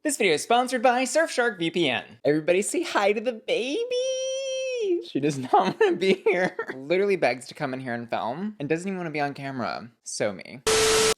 This video is sponsored by Surfshark VPN. Everybody say hi to the baby! She does not want to be here. Literally begs to come in here and film and doesn't even want to be on camera. So me.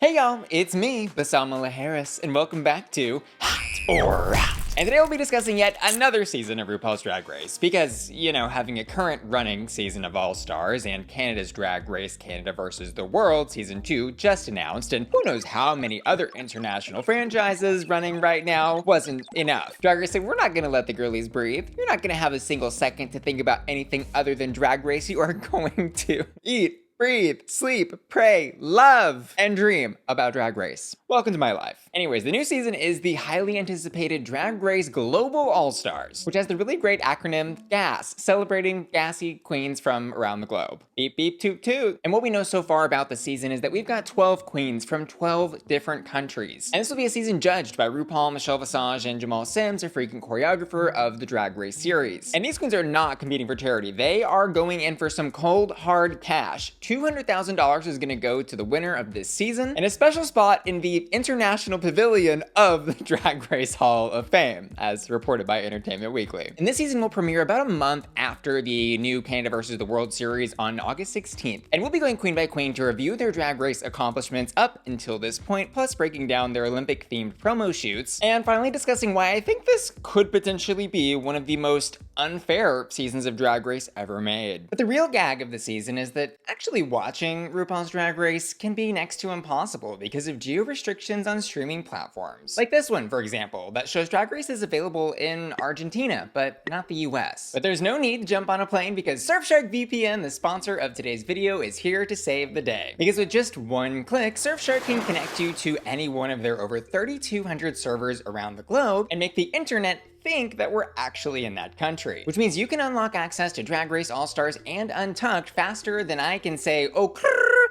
Hey y'all, it's me, Basamala Harris, and welcome back to Hot or Out. And today we'll be discussing yet another season of RuPaul's Drag Race because, you know, having a current running season of All Stars and Canada's Drag Race Canada vs. the World Season 2 just announced, and who knows how many other international franchises running right now, wasn't enough. Drag Race said, we're not gonna let the girlies breathe. You're not gonna have a single second to think about anything other than Drag Race. You are going to eat, breathe, sleep, pray, love, and dream about Drag Race. Welcome to my life. Anyways, the new season is the highly anticipated Drag Race Global All-Stars, which has the really great acronym GAS, celebrating gassy queens from around the globe. Beep, beep, toot, toot. And what we know so far about the season is that we've got 12 queens from 12 different countries. And this will be a season judged by RuPaul, Michelle Visage, and Jamal Sims, a freaking choreographer of the Drag Race series. And these queens are not competing for charity. They are going in for some cold, hard cash. $200,000 is gonna go to the winner of this season, and a special spot in the International Pavilion of the Drag Race Hall of Fame, as reported by Entertainment Weekly. And this season will premiere about a month after the new Canada vs. the World series on August 16th. And we'll be going queen by queen to review their Drag Race accomplishments up until this point, plus breaking down their Olympic-themed promo shoots, and finally discussing why I think this could potentially be one of the most unfair seasons of Drag Race ever made. But the real gag of the season is that actually watching RuPaul's Drag Race can be next to impossible because of geo-restrictions on streaming platforms. Like this one, for example, that shows Drag Race is available in Argentina, but not the US. But there's no need to jump on a plane because Surfshark VPN, the sponsor of today's video, is here to save the day. Because with just one click, Surfshark can connect you to any one of their over 3,200 servers around the globe and make the internet think that we're actually in that country. Which means you can unlock access to Drag Race All-Stars and Untucked faster than I can say, oh,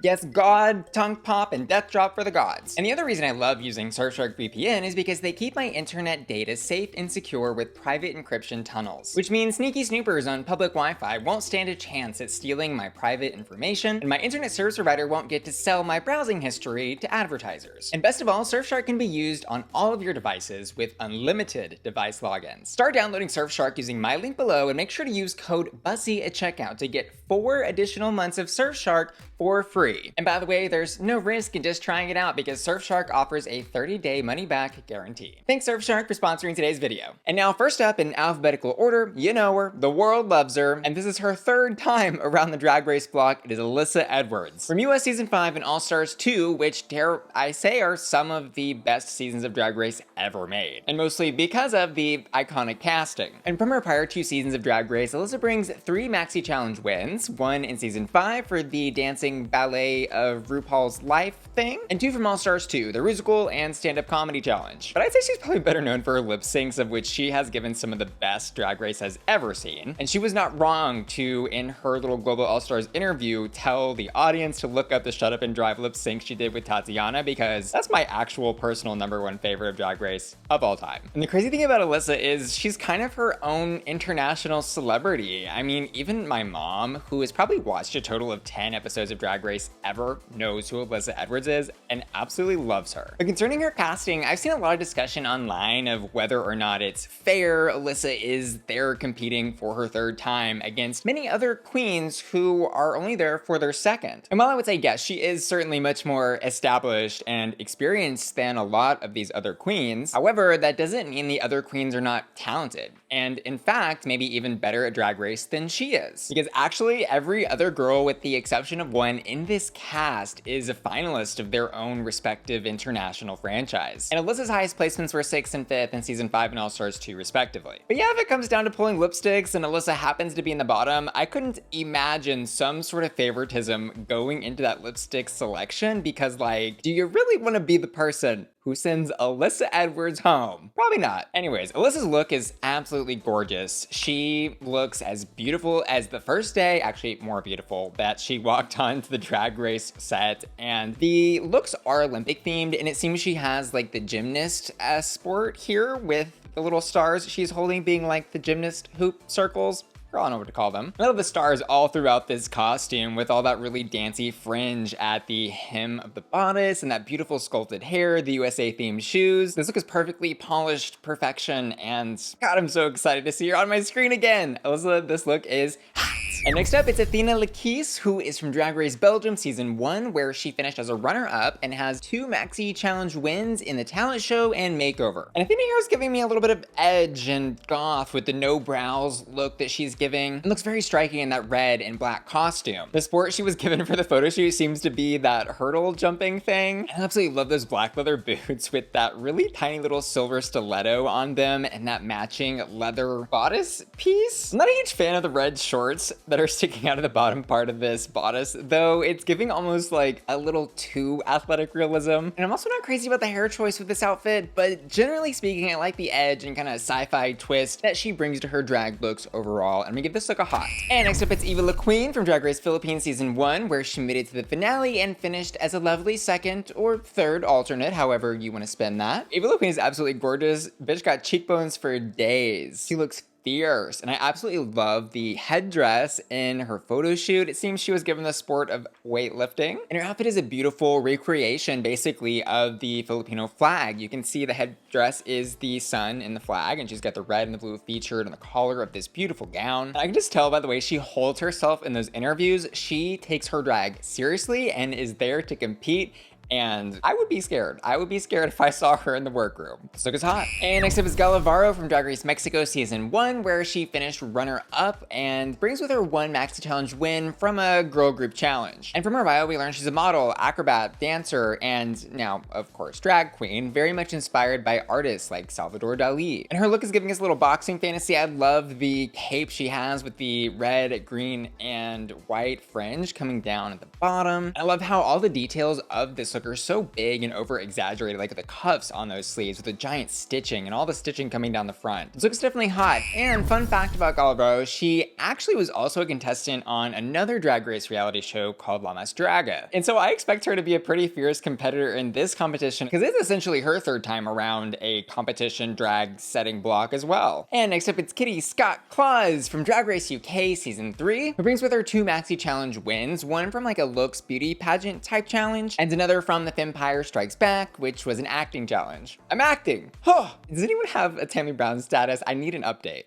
yes, God, tongue pop, and death drop for the gods. And the other reason I love using Surfshark VPN is because they keep my internet data safe and secure with private encryption tunnels. Which means sneaky snoopers on public Wi-Fi won't stand a chance at stealing my private information, and my internet service provider won't get to sell my browsing history to advertisers. And best of all, Surfshark can be used on all of your devices with unlimited device logins. Start downloading Surfshark using my link below and make sure to use code Bussy at checkout to get 4 additional months of Surfshark for free. And by the way, there's no risk in just trying it out because Surfshark offers a 30-day money-back guarantee. Thanks Surfshark for sponsoring today's video. And now first up in alphabetical order, you know her, the world loves her, and this is her 3rd time around the Drag Race block. It is Alyssa Edwards. From US Season 5 and All Stars 2, which dare I say are some of the best seasons of Drag Race ever made. And mostly because of the iconic casting. And from her prior 2 seasons of Drag Race, Alyssa brings 3 Maxi Challenge wins, 1 in Season 5 for the dancing ballet of RuPaul's life thing, and 2 from All Stars 2, the Rusical and stand-up comedy challenge. But I'd say she's probably better known for her lip syncs, of which she has given some of the best Drag Race has ever seen. And she was not wrong to, in her little Global All Stars interview, tell the audience to look up the Shut Up and Drive lip sync she did with Tatiana, because that's my actual personal #1 favorite of Drag Race of all time. And the crazy thing about Alyssa is she's kind of her own international celebrity. I mean, even my mom, who has probably watched a total of 10 episodes of Drag Race ever, knows who Alyssa Edwards is and absolutely loves her. But concerning her casting, I've seen a lot of discussion online of whether or not it's fair Alyssa is there competing for her 3rd time against many other queens who are only there for their 2nd. And while I would say yes, she is certainly much more established and experienced than a lot of these other queens, however, that doesn't mean the other queens are not talented. And in fact, maybe even better at Drag Race than she is. Because actually every other girl, with the exception of one in this cast, is a finalist of their own respective international franchise. And Alyssa's highest placements were 6th and 5th in Season 5 and All Stars 2 respectively. But yeah, if it comes down to pulling lipsticks and Alyssa happens to be in the bottom, I couldn't imagine some sort of favoritism going into that lipstick selection, because like, do you really want to be the person who sends Alyssa Edwards home? Probably not. Anyways, Alyssa's look is absolutely gorgeous. She looks as beautiful as the first day, actually more beautiful, that she walked onto the Drag Race set. And the looks are Olympic themed, and it seems she has like the gymnast sport here with the little stars she's holding being like the gymnast hoop circles. Girl, I don't know what to call them. I love the stars all throughout this costume with all that really dancey fringe at the hem of the bodice and that beautiful sculpted hair, the USA themed shoes. This look is perfectly polished perfection, and God, I'm so excited to see her on my screen again. Alyssa, this look is hot. And next up, it's Athena Likis, who is from Drag Race Belgium Season 1, where she finished as a runner-up and has 2 Maxi Challenge wins in the talent show and makeover. And Athena here is giving me a little bit of edge and goth with the no brows look that she's giving. It looks very striking in that red and black costume. The sport she was given for the photo shoot seems to be that hurdle jumping thing. And I absolutely love those black leather boots with that really tiny little silver stiletto on them and that matching leather bodice piece. I'm not a huge fan of the red shorts that are sticking out of the bottom part of this bodice, though it's giving almost like a little too athletic realism. And I'm also not crazy about the hair choice with this outfit, but generally speaking, I like the edge and kind of sci-fi twist that she brings to her drag looks overall. I'm gonna give this look a hot. And next up, it's Eva La Queen from Drag Race Philippines Season 1, where she made it to the finale and finished as a lovely second or third alternate, however you want to spin that. Eva La Queen is absolutely gorgeous. Bitch got cheekbones for days. She looks fierce, and I absolutely love the headdress in her photo shoot. It seems she was given the sport of weightlifting, and her outfit is a beautiful recreation basically of the Filipino flag. You can see the headdress is the sun in the flag, and she's got the red and the blue featured on the collar of this beautiful gown. And I can just tell by the way she holds herself in those interviews, she takes her drag seriously and is there to compete. And I would be scared. I would be scared if I saw her in the workroom. This look is hot. And next up is Gala Varo from Drag Race Mexico Season 1, where she finished runner-up and brings with her 1 Maxi Challenge win from a girl group challenge. And from her bio, we learned she's a model, acrobat, dancer, and now, of course, drag queen, very much inspired by artists like Salvador Dali. And her look is giving us a little boxing fantasy. I love the cape she has with the red, green, and white fringe coming down at the bottom. I love how all the details of this look are so big and over exaggerated, like the cuffs on those sleeves with the giant stitching and all the stitching coming down the front. This looks definitely hot. And fun fact about Gala Varo, she actually was also a contestant on another Drag Race reality show called La Mas Draga. And so I expect her to be a pretty fierce competitor in this competition because it's essentially her 3rd time around a competition drag setting block as well. And next up, it's Kitty Scott-Claus from Drag Race UK Season 3, who brings with her 2 Maxi Challenge wins, one from like a looks beauty pageant type challenge and another from the Vampire Strikes Back, which was an acting challenge. I'm acting. Oh, does anyone have a Tammy Brown status? I need an update.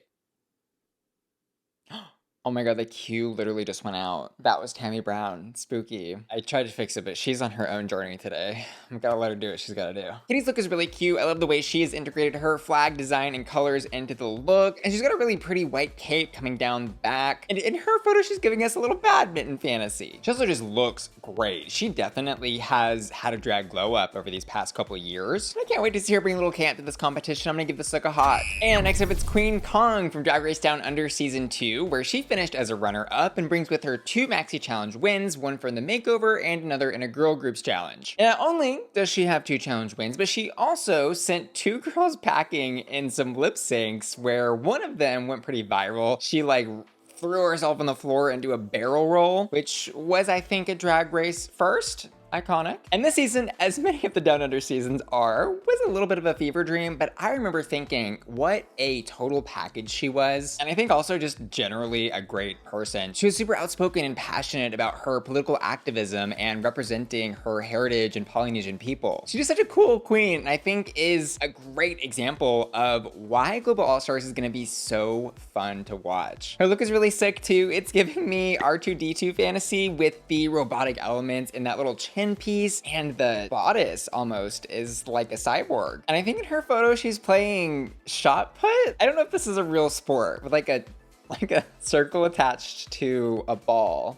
Oh my god, the queue literally just went out. That was Tammy Brown. Spooky. I tried to fix it, but she's on her own journey today. I'm gonna let her do what she's gotta do. Kitty's look is really cute. I love the way she has integrated her flag design and colors into the look. And she's got a really pretty white cape coming down the back. And in her photo, she's giving us a little badminton fantasy. She also just looks great. She definitely has had a drag glow up over these past couple of years. I can't wait to see her bring a little camp to this competition. I'm gonna give this look a hot. And next up, it's Kween Kong from Drag Race Down Under Season 2, where she finished as a runner-up and brings with her 2 Maxi Challenge wins, one from the makeover and another in a girl groups challenge. And not only does she have 2 challenge wins, but she also sent 2 girls packing in some lip syncs where one of them went pretty viral. She like threw herself on the floor and do a barrel roll, which was, I think, a Drag Race first. Iconic. And this season, as many of the Down Under seasons are, was a little bit of a fever dream, but I remember thinking what a total package she was. And I think also just generally a great person. She was super outspoken and passionate about her political activism and representing her heritage and Polynesian people. She's just such a cool queen, and I think is a great example of why Global All Stars is gonna be so fun to watch. Her look is really sick too. It's giving me R2-D2 fantasy with the robotic elements in that little chin piece, and the bodice almost is like a cyborg. And I think in her photo she's playing shot put. I don't know if this is a real sport with like a circle attached to a ball.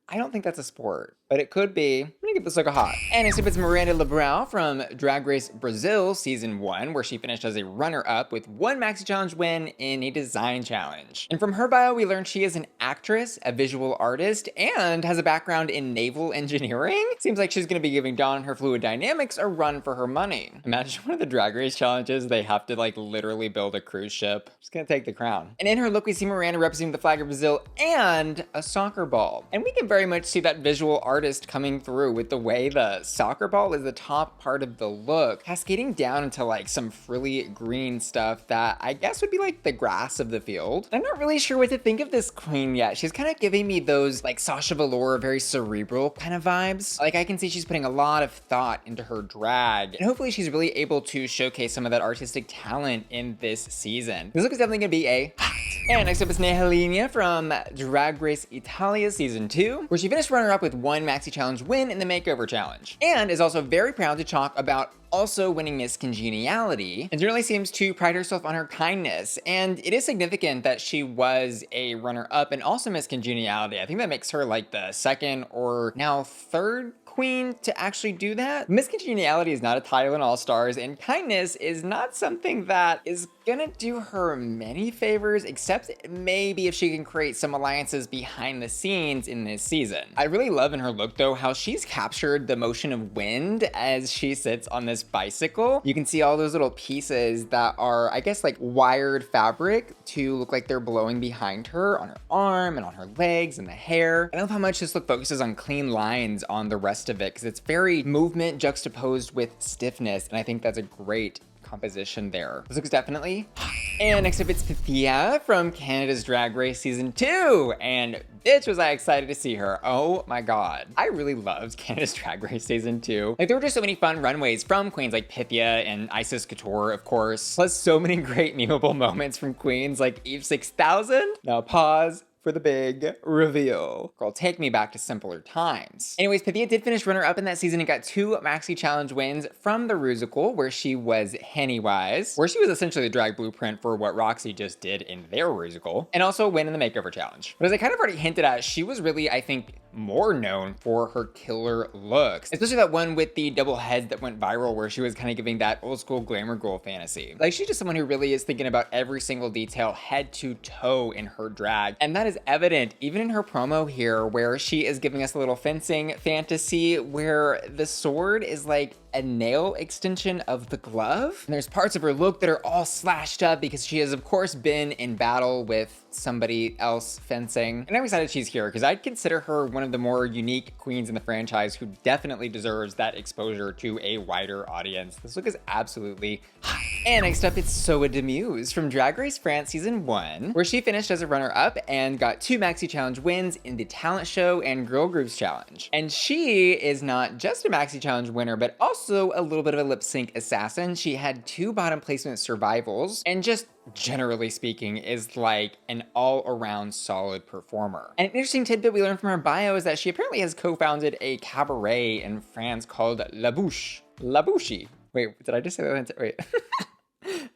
I don't think that's a sport, but it could be. I'm gonna give this look a hot. And next up, it's Miranda Lebrao from Drag Race Brazil Season 1, where she finished as a runner-up with 1 Maxi Challenge win in a design challenge. And from her bio, we learned she is an actress, a visual artist, and has a background in naval engineering. Seems like she's gonna be giving Dawn her fluid dynamics a run for her money. Imagine one of the Drag Race challenges, they have to like literally build a cruise ship. She's gonna take the crown. And in her look, we see Miranda representing the flag of Brazil and a soccer ball. And we can very much see that visual art artist coming through with the way the soccer ball is the top part of the look, cascading down into like some frilly green stuff that I guess would be like the grass of the field. I'm not really sure what to think of this queen yet. She's kind of giving me those like Sasha Velour, very cerebral kind of vibes. Like I can see she's putting a lot of thought into her drag, and hopefully she's really able to showcase some of that artistic talent in this season. This look is definitely gonna be a hot. And next up is Nehellenia from Drag Race Italia Season 2, where she finished runner-up with 1 Maxi Challenge win in the Makeover Challenge, and is also very proud to talk about also winning Miss Congeniality, and generally seems to pride herself on her kindness. And it is significant that she was a runner-up and also Miss Congeniality. I think that makes her like the second or now third queen to actually do that. Miss Congeniality is not a title in All Stars, and kindness is not something that is gonna do her many favors, except maybe if she can create some alliances behind the scenes in this season. I really love in her look though how she's captured the motion of wind as she sits on this bicycle. You can see all those little pieces that are, I guess, like wired fabric to look like they're blowing behind her on her arm and on her legs and the hair. I love how much this look focuses on clean lines on the rest of it, because it's very movement juxtaposed with stiffness, and I think that's a great composition there. This looks definitely hot. And next up it's Pythia from Canada's Drag Race Season 2, and bitch was I excited to see her. Oh my god. I really loved Canada's Drag Race Season 2. Like there were just so many fun runways from queens like Pythia and Isis Couture, of course, plus so many great memeable moments from queens like Eve 6000. Now pause for the big reveal. Girl, take me back to simpler times. Anyways, Pythia did finish runner-up in that season and got 2 Maxi Challenge wins from the Rusical, where she was Pennywise, where she was essentially the drag blueprint for what Roxy just did in their Rusical, and also a win in the Makeover Challenge. But as I kind of already hinted at, she was really, I think, more known for her killer looks, especially that one with the double heads that went viral where she was kind of giving that old school glamour girl fantasy. Like she's just someone who really is thinking about every single detail head to toe in her drag, and that is evident even in her promo here where she is giving us a little fencing fantasy where the sword is like a nail extension of the glove. And there's parts of her look that are all slashed up because she has of course been in battle with somebody else fencing. And I'm excited she's here because I'd consider her one of the more unique queens in the franchise who definitely deserves that exposure to a wider audience. This look is absolutely hot. And next up, it's Soa De Muse from Drag Race France Season 1, where she finished as a runner-up and got 2 Maxi Challenge wins in the Talent Show and Girl Groups Challenge. And she is not just a Maxi Challenge winner, but also a little bit of a lip sync assassin. She had 2 bottom placement survivals, and just generally speaking is like an all-around solid performer. And an interesting tidbit we learned from her bio is that she apparently has co-founded a cabaret in France called La Bouche. La Bouche. Wait, did I just say that? Wait.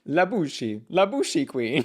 La Bouche Queen.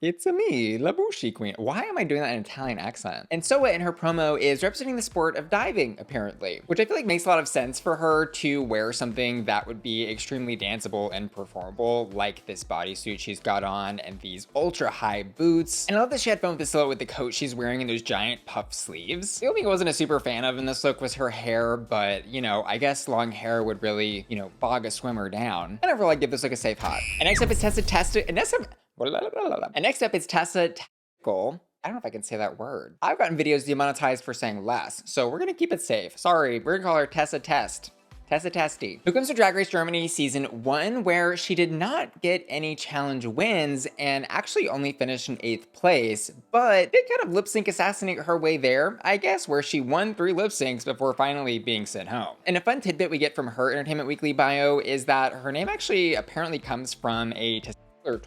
It's a me, La Bouche Queen. Why am I doing that in an Italian accent? And Soa in her promo is representing the sport of diving, apparently, which I feel like makes a lot of sense for her to wear something that would be extremely danceable and performable, like this bodysuit she's got on and these ultra high boots. And I love that she had fun with the silhouette with the coat she's wearing and those giant puff sleeves. The only thing I wasn't a super fan of in this look was her hair, but you know, I guess long hair would really, you know, bog a swimmer down. I never like give this look a safe hot. And next up is Tessa. And next up is Tessa Testicle. I don't know if I can say that word. I've gotten videos demonetized for saying less, so we're gonna keep it safe. Sorry, we're gonna call her Tessa Test. Tessa Testy, who comes to Drag Race Germany Season 1, where she did not get any challenge wins and actually only finished in 8th place, but did kind of lip sync assassinate her way there, I guess, where she won 3 lip syncs before finally being sent home. And a fun tidbit we get from her Entertainment Weekly bio is that her name actually apparently comes from a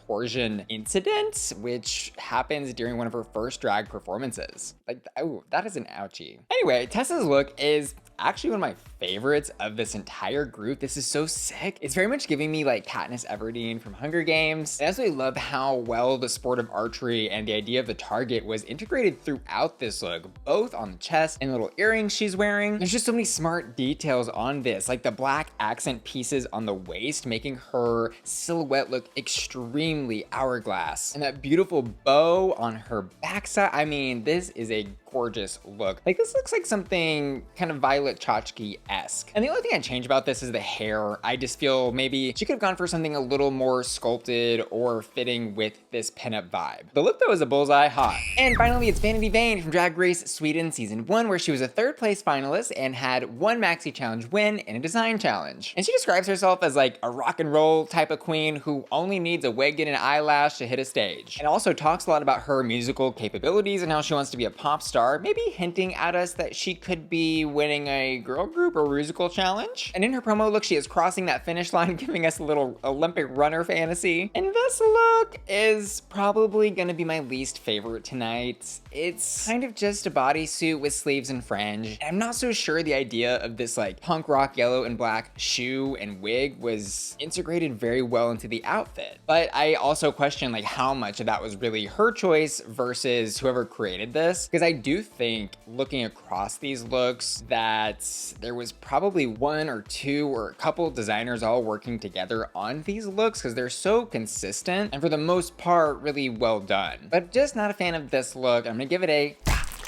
torsion incident, which happens during one of her first drag performances. Like, oh, that is an ouchie. Anyway, Tessa's look is actually one of my favorites of this entire group. This is so sick. It's very much giving me like Katniss Everdeen from Hunger Games. I absolutely love how well the sport of archery and the idea of the target was integrated throughout this look, both on the chest and the little earrings she's wearing. There's just so many smart details on this, like the black accent pieces on the waist, making her silhouette look extremely hourglass. And that beautiful bow on her backside. I mean, this is a gorgeous look. Like this looks like something kind of Violet but tchotchke-esque. And the only thing I'd change about this is the hair. I just feel maybe she could have gone for something a little more sculpted or fitting with this pinup vibe. The look though is a bullseye hot. And finally, it's Vanity Vane from Drag Race Sweden Season 1, where she was a 3rd place finalist and had 1 Maxi Challenge win and a design challenge. And she describes herself as like a rock and roll type of queen who only needs a wig and an eyelash to hit a stage. And also talks a lot about her musical capabilities and how she wants to be a pop star, maybe hinting at us that she could be winning a girl group or musical challenge. And in her promo look, she is crossing that finish line, giving us a little Olympic runner fantasy. And this look is probably gonna be my least favorite tonight. It's kind of just a bodysuit with sleeves and fringe. And I'm not so sure the idea of this like punk rock yellow and black shoe and wig was integrated very well into the outfit. But I also question like how much of that was really her choice versus whoever created this. Because I do think looking across these looks that there was probably 1 or 2 or a couple designers all working together on these looks because they're so consistent and for the most part really well done. But just not a fan of this look. I'm gonna give it a...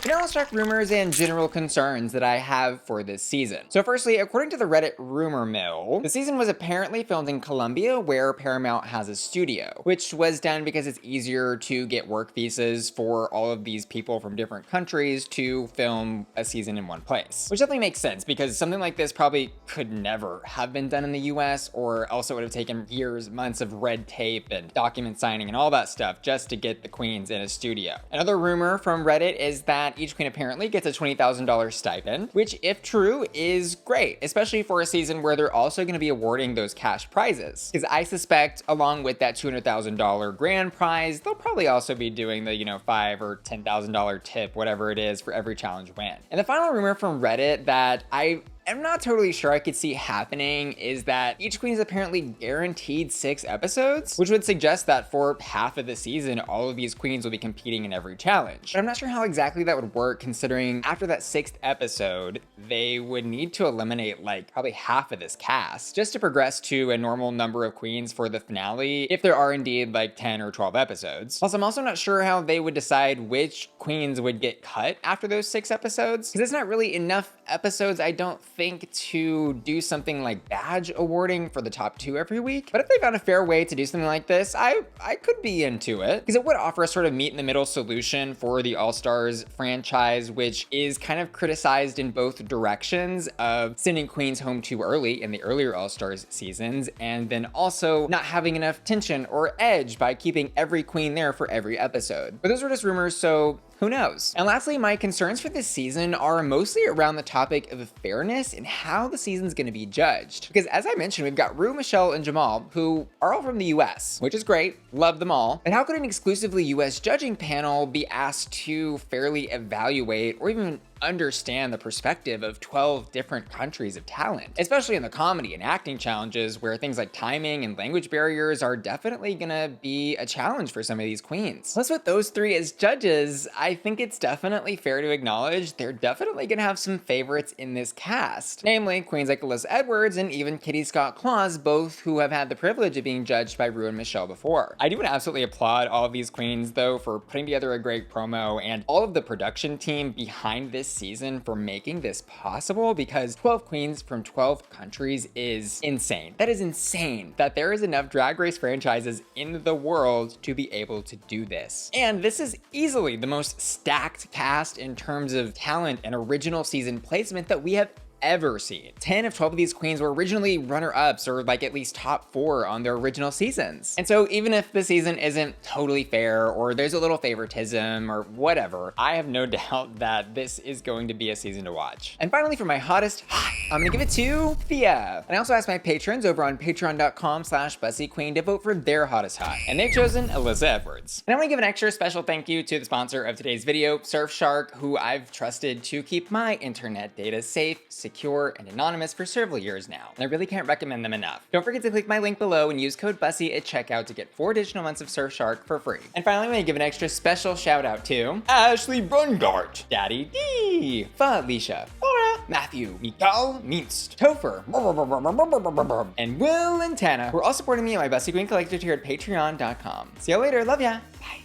Now let's talk rumors and general concerns that I have for this season. So firstly, according to the Reddit rumor mill, the season was apparently filmed in Colombia where Paramount has a studio, which was done because it's easier to get work visas for all of these people from different countries to film a season in one place. Which definitely makes sense because something like this probably could never have been done in the US, or else it would have taken years, months of red tape and document signing and all that stuff just to get the queens in a studio. Another rumor from Reddit is that each queen apparently gets a $20,000 stipend, which if true is great, especially for a season where they're also going to be awarding those cash prizes. Because I suspect along with that $200,000 grand prize, they'll probably also be doing the, $5,000 or $10,000 tip, whatever it is for every challenge win. And the final rumor from Reddit that I'm not totally sure I could see happening is that each queen is apparently guaranteed 6 episodes, which would suggest that for half of the season, all of these queens will be competing in every challenge. But I'm not sure how exactly that would work considering after that 6th episode, they would need to eliminate like probably half of this cast just to progress to a normal number of queens for the finale if there are indeed like 10 or 12 episodes. Plus, I'm also not sure how they would decide which queens would get cut after those 6 episodes because it's not really enough episodes, I don't think, to do something like badge awarding for the top 2 every week. But if they found a fair way to do something like this, I could be into it because it would offer a sort of meet in the middle solution for the All-Stars franchise, which is kind of criticized in both directions of sending queens home too early in the earlier All-Stars seasons and then also not having enough tension or edge by keeping every queen there for every episode. But those were just rumors, so who knows? And lastly, my concerns for this season are mostly around the topic of fairness and how the season's gonna be judged. Because as I mentioned, we've got Rue, Michelle, and Jamal, who are all from the US, which is great, love them all. But how could an exclusively US judging panel be asked to fairly evaluate or even understand the perspective of 12 different countries of talent, especially in the comedy and acting challenges where things like timing and language barriers are definitely gonna be a challenge for some of these queens. Plus with those 3 as judges, I think it's definitely fair to acknowledge they're definitely gonna have some favorites in this cast, namely queens like Alyssa Edwards and even Kitty Scott-Claus, both who have had the privilege of being judged by Rue and Michelle before. I do want to absolutely applaud all of these queens though for putting together a great promo and all of the production team behind this season for making this possible, because 12 queens from 12 countries is insane. That is insane that there is enough Drag Race franchises in the world to be able to do this. And this is easily the most stacked cast in terms of talent and original season placement that we have ever seen. 10 of 12 of these queens were originally runner-ups or like at least top 4 on their original seasons. And so even if the season isn't totally fair or there's a little favoritism or whatever, I have no doubt that this is going to be a season to watch. And finally, for my hottest hot, I'm gonna give it to Thea. And I also asked my patrons over on patreon.com/BussyQueen to vote for their hottest hot, and they've chosen Alyssa Edwards. And I wanna give an extra special thank you to the sponsor of today's video, Surfshark, who I've trusted to keep my internet data safe, secure, and anonymous for several years now, and I really can't recommend them enough. Don't forget to click my link below and use code Bussy at checkout to get 4 additional months of Surfshark for free. And finally, I'm gonna give an extra special shout out to Ashley Brungart, Daddy D, Felicia, Laura, Matthew, Mikael, Minst, Topher, and Will and Tana, who are all supporting me and my Bussy Queen Collective here at patreon.com. See you later, love ya, bye.